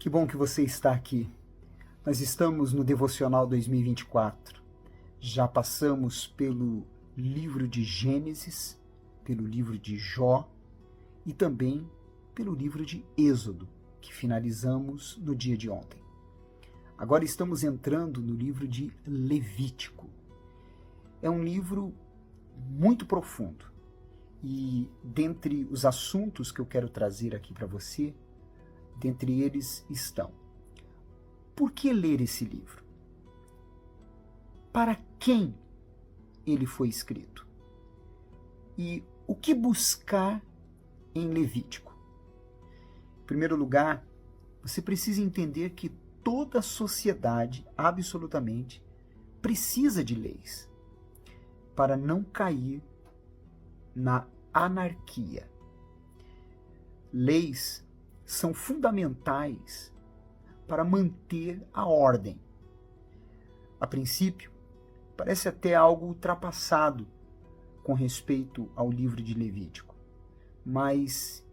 Que bom que você está aqui. Nós estamos no Devocional 2024. Já passamos pelo livro de Gênesis, pelo livro de Jó e também pelo livro de Êxodo, que finalizamos no dia de ontem. Agora estamos entrando no livro de Levítico. É um livro muito profundo e dentre os assuntos que eu quero trazer aqui para você, dentre eles estão: por que ler esse livro? Para quem ele foi escrito? E o que buscar em Levítico? Em primeiro lugar, você precisa entender que toda a sociedade, absolutamente, precisa de leis para não cair na anarquia. Leis são fundamentais para manter a ordem. A princípio, parece até algo ultrapassado com respeito ao livro de Levítico, mas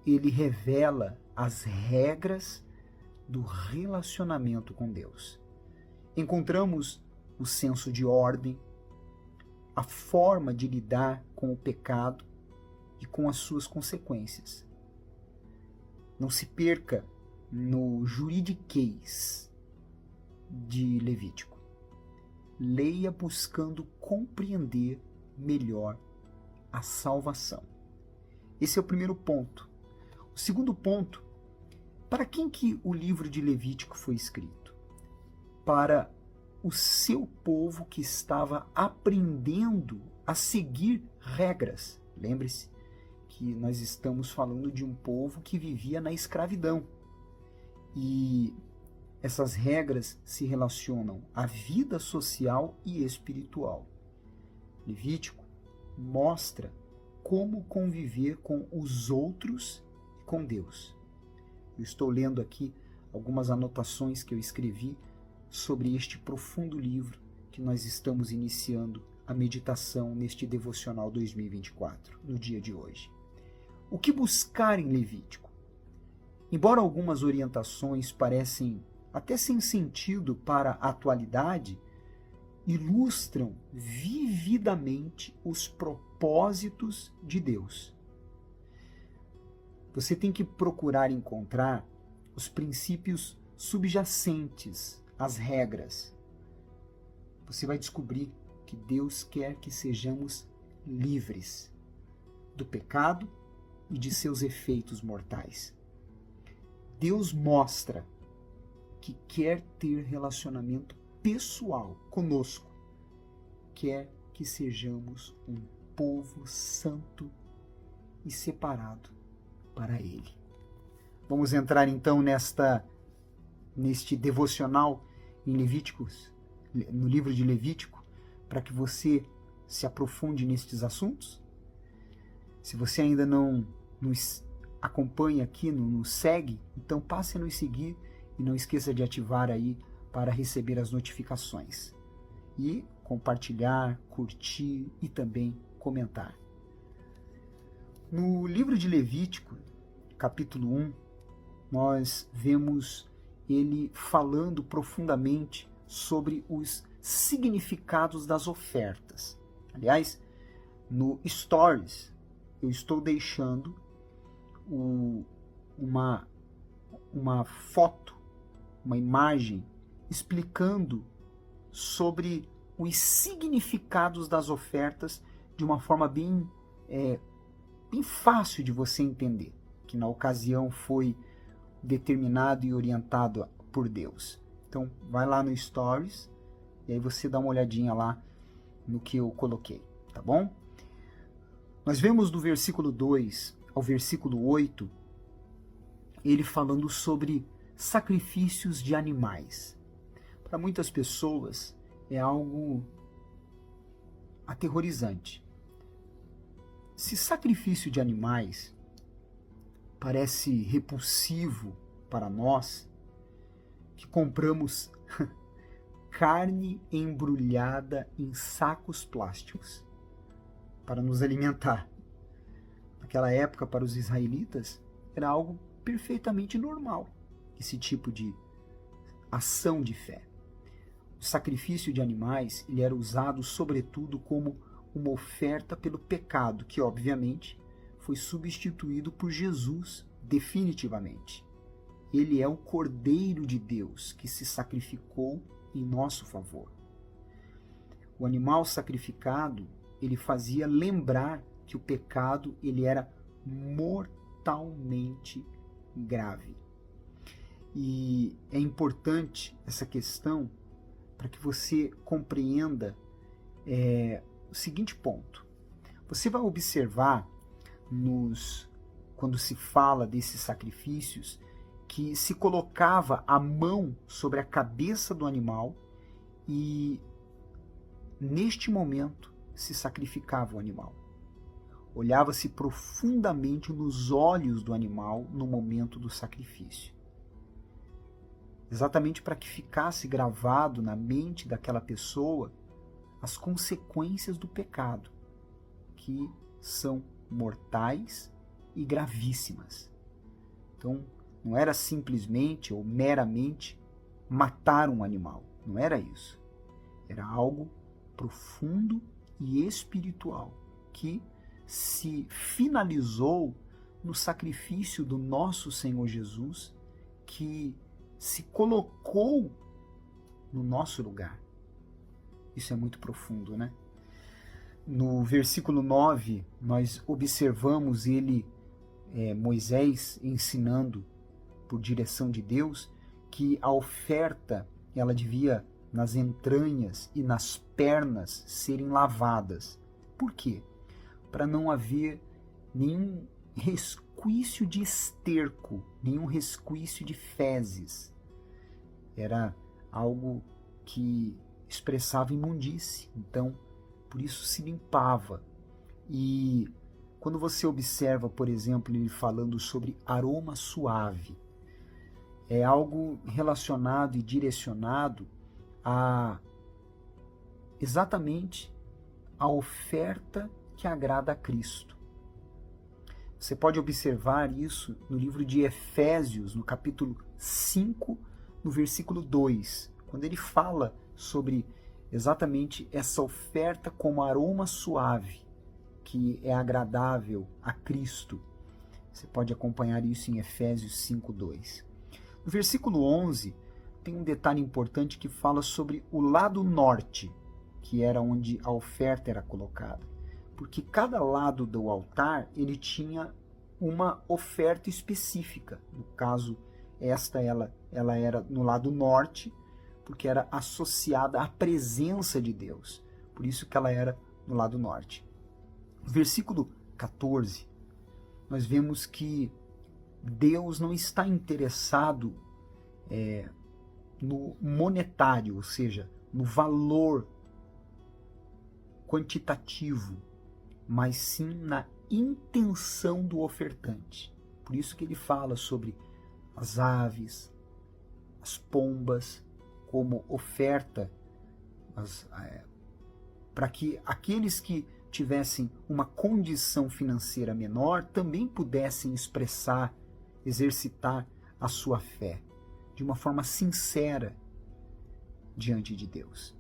ele revela as regras do relacionamento com Deus. Encontramos o senso de ordem, a forma de lidar com o pecado e com as suas consequências. Não se perca no juridiquês de Levítico. Leia buscando compreender melhor a salvação. Esse é o primeiro ponto. O segundo ponto: para quem que o livro de Levítico foi escrito? Para o seu povo que estava aprendendo a seguir regras. Lembre-se que nós estamos falando de um povo que vivia na escravidão. E essas regras se relacionam à vida social e espiritual. Levítico mostra como conviver com os outros e com Deus. Eu estou lendo aqui algumas anotações que eu escrevi sobre este profundo livro que nós estamos iniciando a meditação neste Devocional 2024, no dia de hoje. O que buscar em Levítico? Embora algumas orientações parecem até sem sentido para a atualidade, ilustram vividamente os propósitos de Deus. Você tem que procurar encontrar os princípios subjacentes às regras. Você vai descobrir que Deus quer que sejamos livres do pecado e de seus efeitos mortais. Deus mostra que quer ter relacionamento pessoal conosco, quer que sejamos um povo santo e separado para Ele. Vamos entrar então neste devocional em Levíticos, no livro de Levítico, para que você se aprofunde nestes assuntos. Se você ainda não nos acompanha aqui, não nos segue, então passe a nos seguir e não esqueça de ativar aí para receber as notificações. E compartilhar, curtir e também comentar. No livro de Levítico, capítulo 1, nós vemos ele falando profundamente sobre os significados das ofertas. Aliás, no Stories, eu estou deixando uma foto, uma imagem, explicando sobre os significados das ofertas de uma forma bem fácil de você entender, que na ocasião foi determinado e orientado por Deus. Então, vai lá no Stories e aí você dá uma olhadinha lá no que eu coloquei, tá bom? Nós vemos do versículo 2 ao versículo 8, ele falando sobre sacrifícios de animais. Para muitas pessoas é algo aterrorizante. Se sacrifício de animais parece repulsivo para nós, que compramos carne embrulhada em sacos plásticos para nos alimentar. Naquela época, para os israelitas, era algo perfeitamente normal. esse tipo de ação de fé. O sacrifício de animais ele era usado sobretudo como uma oferta pelo pecado, que obviamente foi substituído por Jesus definitivamente. Ele é o Cordeiro de Deus que se sacrificou em nosso favor. O animal sacrificado, ele fazia lembrar que o pecado ele era mortalmente grave. E é importante essa questão para que você compreenda o seguinte ponto. Você vai observar quando se fala desses sacrifícios que se colocava a mão sobre a cabeça do animal e neste momento se sacrificava o animal. Olhava-se profundamente nos olhos do animal no momento do sacrifício. Exatamente para que ficasse gravado na mente daquela pessoa as consequências do pecado, que são mortais e gravíssimas. Então, não era simplesmente ou meramente matar um animal, não era isso. Era algo profundo e espiritual que se finalizou no sacrifício do nosso Senhor Jesus, que se colocou no nosso lugar. Isso é muito profundo, né? No versículo 9, nós observamos Moisés ensinando por direção de Deus que a oferta ela devia nas entranhas e nas pernas serem lavadas. Por quê? Para não haver nenhum resquício de esterco, nenhum resquício de fezes. Era algo que expressava imundície, então por isso se limpava. E quando você observa, por exemplo, ele falando sobre aroma suave, é algo relacionado e direcionado a exatamente a oferta que agrada a Cristo. Você pode observar isso no livro de Efésios, no capítulo 5, no versículo 2, quando ele fala sobre exatamente essa oferta como aroma suave, que é agradável a Cristo. Você pode acompanhar isso em Efésios 5:2. No versículo 11, tem um detalhe importante que fala sobre o lado norte, que era onde a oferta era colocada. Porque cada lado do altar, ele tinha uma oferta específica. No caso, ela era no lado norte, porque era associada à presença de Deus. Por isso que ela era no lado norte. No versículo 14, nós vemos que Deus não está interessado no monetário, ou seja, no valor quantitativo, mas sim na intenção do ofertante. Por isso que ele fala sobre as aves, as pombas, como oferta, para que aqueles que tivessem uma condição financeira menor também pudessem exercitar a sua fé de uma forma sincera diante de Deus.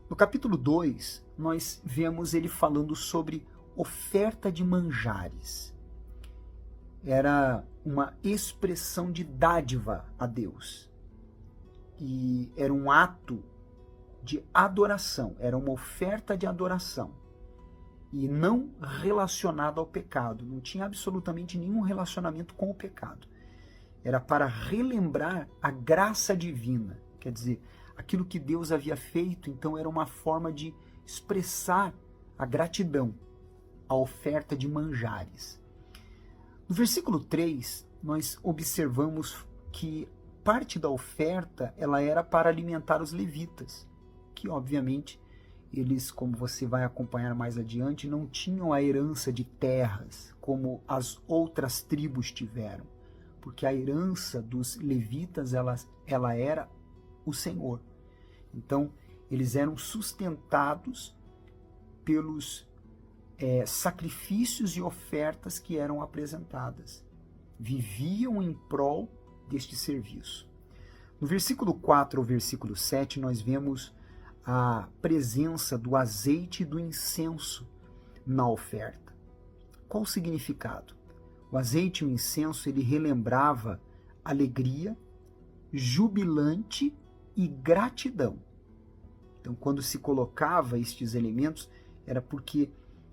No capítulo 2, nós vemos ele falando sobre oferta de manjares. Era uma expressão de dádiva a Deus. E era um ato de adoração, era uma oferta de adoração. E não relacionado ao pecado, não tinha absolutamente nenhum relacionamento com o pecado. Era para relembrar a graça divina, quer dizer, aquilo que Deus havia feito, então era uma forma de expressar a gratidão, a oferta de manjares. No versículo 3, nós observamos que parte da oferta ela era para alimentar os levitas, que obviamente eles, como você vai acompanhar mais adiante, não tinham a herança de terras como as outras tribos tiveram, porque a herança dos levitas ela era o Senhor. Então, eles eram sustentados pelos sacrifícios e ofertas que eram apresentadas. Viviam em prol deste serviço. No versículo 4 ao versículo 7, nós vemos a presença do azeite e do incenso na oferta. Qual o significado? O azeite e o incenso, ele relembrava alegria, jubilante e gratidão. Então, quando se colocava estes elementos, era porque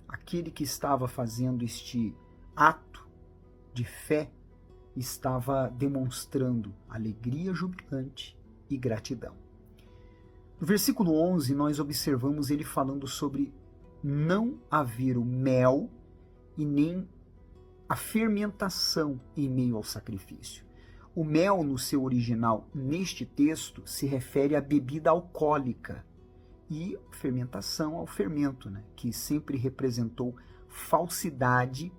aquele que estava fazendo este ato de fé estava demonstrando alegria jubilante e gratidão. No versículo 11, nós observamos ele falando sobre não haver o mel e nem a fermentação em meio ao sacrifício. O mel, no seu original, neste texto, se refere à bebida alcoólica e fermentação ao fermento, né, que sempre representou falsidade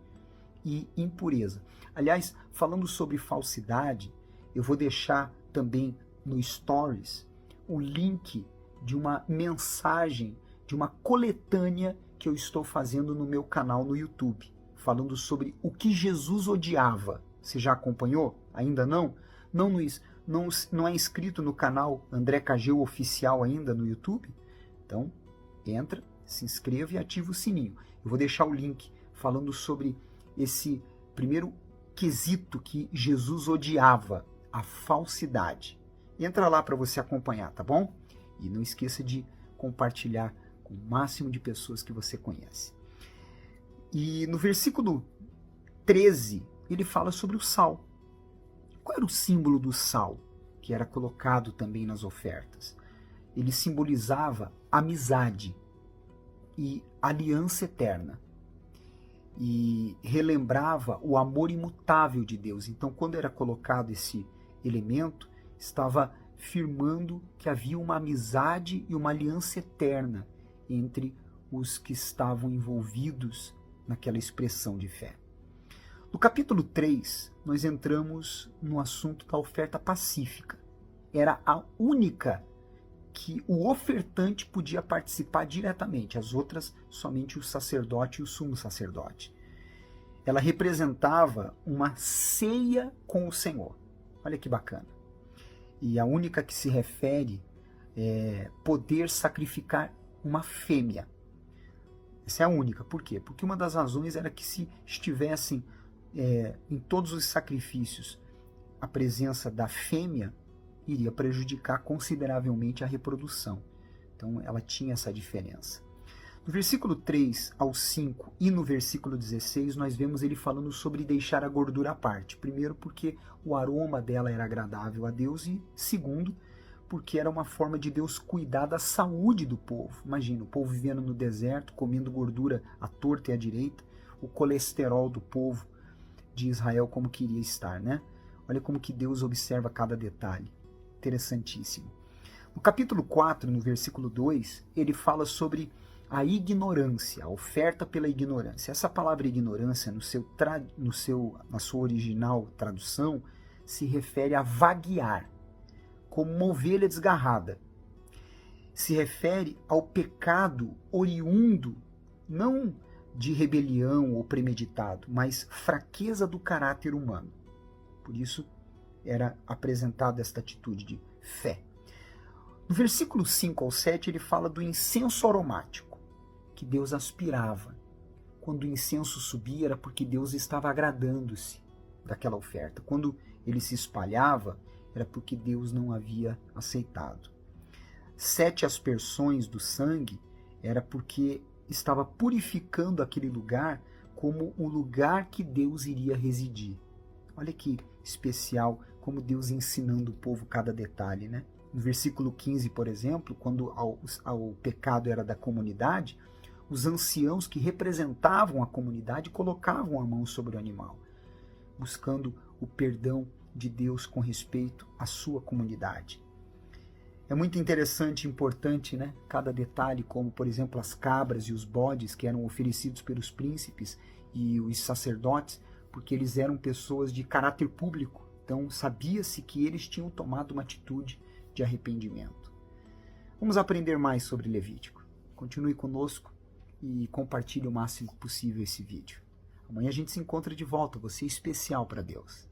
e impureza. Aliás, falando sobre falsidade, eu vou deixar também no Stories o link de uma mensagem, de uma coletânea que eu estou fazendo no meu canal no YouTube, falando sobre o que Jesus odiava. Você já acompanhou? Ainda não? Não é inscrito no canal André Cageu Oficial ainda no YouTube? Então, entra, se inscreva e ativa o sininho. Eu vou deixar o link falando sobre esse primeiro quesito que Jesus odiava, a falsidade. Entra lá para você acompanhar, tá bom? E não esqueça de compartilhar com o máximo de pessoas que você conhece. E no versículo 13, ele fala sobre o sal. Qual era o símbolo do sal que era colocado também nas ofertas? Ele simbolizava amizade e aliança eterna. E relembrava o amor imutável de Deus. Então, quando era colocado esse elemento, estava firmando que havia uma amizade e uma aliança eterna entre os que estavam envolvidos naquela expressão de fé. No capítulo 3, nós entramos no assunto da oferta pacífica. Era a única que o ofertante podia participar diretamente, as outras somente o sacerdote e o sumo sacerdote. Ela representava uma ceia com o Senhor. Olha que bacana. E a única que se refere é poder sacrificar uma fêmea. Essa é a única. Por quê? Porque uma das razões era que se estivessem em todos os sacrifícios a presença da fêmea, iria prejudicar consideravelmente a reprodução. Então ela tinha essa diferença. No versículo 3 ao 5 e no versículo 16, nós vemos ele falando sobre deixar a gordura à parte. Primeiro, porque o aroma dela era agradável a Deus, e segundo, porque era uma forma de Deus cuidar da saúde do povo. Imagina, o povo vivendo no deserto, comendo gordura à torta e à direita, o colesterol do povo de Israel como queria estar, né? Olha como que Deus observa cada detalhe. Interessantíssimo. No capítulo 4, no versículo 2, ele fala sobre a ignorância, a oferta pela ignorância. Essa palavra ignorância, na sua original tradução, se refere a vaguear, como uma ovelha desgarrada. Se refere ao pecado oriundo, não de rebelião ou premeditado, mas fraqueza do caráter humano. Por isso, era apresentada esta atitude de fé. No versículo 5 ao 7, ele fala do incenso aromático, que Deus aspirava. Quando o incenso subia, era porque Deus estava agradando-se daquela oferta. Quando ele se espalhava, era porque Deus não havia aceitado. 7 aspersões do sangue era porque estava purificando aquele lugar como o lugar que Deus iria residir. Olha que especial, como Deus ensinando o povo cada detalhe, né? No versículo 15, por exemplo, quando o pecado era da comunidade, os anciãos que representavam a comunidade colocavam a mão sobre o animal, buscando o perdão de Deus com respeito à sua comunidade. É muito interessante e importante, né? Cada detalhe, como, por exemplo, as cabras e os bodes que eram oferecidos pelos príncipes e os sacerdotes, porque eles eram pessoas de caráter público. Então, sabia-se que eles tinham tomado uma atitude de arrependimento. Vamos aprender mais sobre Levítico. Continue conosco e compartilhe o máximo possível esse vídeo. Amanhã a gente se encontra de volta. Você é especial para Deus.